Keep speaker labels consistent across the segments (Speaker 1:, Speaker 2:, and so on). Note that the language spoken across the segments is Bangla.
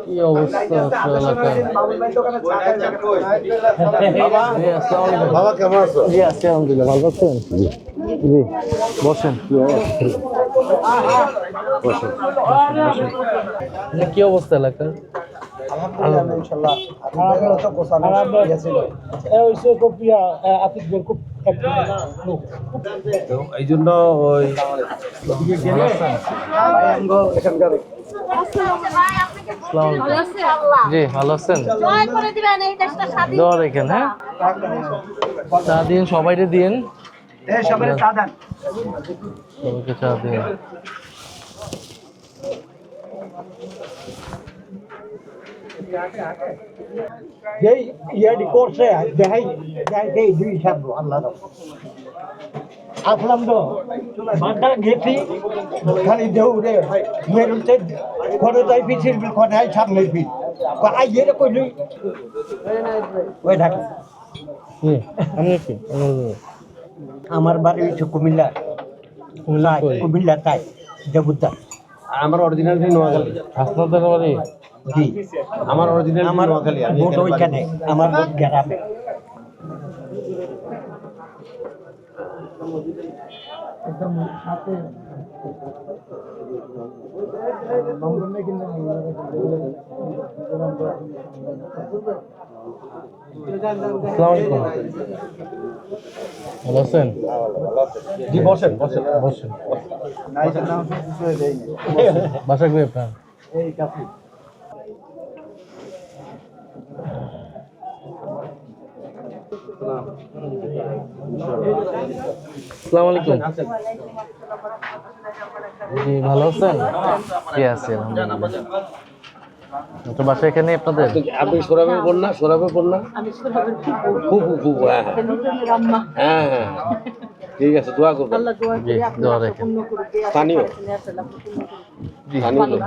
Speaker 1: কি অবস্থা আছে এলাকায়?
Speaker 2: বাবা কেমন আছো?
Speaker 1: জি আছি আলহামদুলিল্লাহ, ভালো আছেন? জি বসেন।
Speaker 2: বসো।
Speaker 1: কি অবস্থা এলাকার?
Speaker 2: এই জন্য ওই
Speaker 1: ভালো আছেন? আসসালামু আলাইকুম। জি ভালো আছেন? দোয়া রেখেন, হ্যাঁ চা দিন, সবাইকে দিন, সবাইকে চা দিন।
Speaker 3: যেই ইয়াটি করছে দেখাই দেখাই দুই থাকবো আল্লাহ আসলাম তো মাথা গেছি খালি দৌড়ে মেরুতে ঘরে যাই পিছিয়ে ঘরে সামনে পিঠ আই যেটা কইলি ওই ঢাকা
Speaker 1: জি আপনি কি?
Speaker 3: আমার বাড়ি হচ্ছে কুমিল্লা কুমিল্লা তাই দেবুদ্দা
Speaker 2: আমার অরিজিনাল নোয়াখালী।
Speaker 1: আপনাদের বাড়ি?
Speaker 3: জি
Speaker 2: আমার অরিজিনাল
Speaker 3: আমার
Speaker 2: নোয়াখালী। আমি
Speaker 3: বোট ওইখানে আমার বোট গ্রামে
Speaker 1: আসসালামু আলাইকুম। ভালো আছেন?
Speaker 2: জি বসেন বসেন।
Speaker 1: বসেন। বাসা কই আপনার?
Speaker 3: এই কাছে
Speaker 1: আসসালামু আলাইকুম। জি ভালো আছেন? জি আছি আলহামদুলিল্লাহ। তো বাসা এখানে আপনাদের?
Speaker 2: আপনি সোরাবের বন্যা সোরাবের বন্যা ফুফু ফুফু হ্যাঁ হ্যাঁ হ্যাঁ ঠিক আছে দোয়া করবেন।
Speaker 1: জি দোয়া রেখেন।
Speaker 2: স্থানীয়
Speaker 1: জি
Speaker 2: স্থানীয় লোক।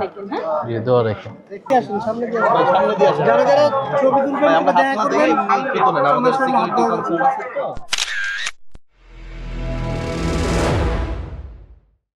Speaker 1: জি দোয়া রেখেন।
Speaker 3: যারা যারা ছবি তুলবেন আমরা হাত না দিয়ে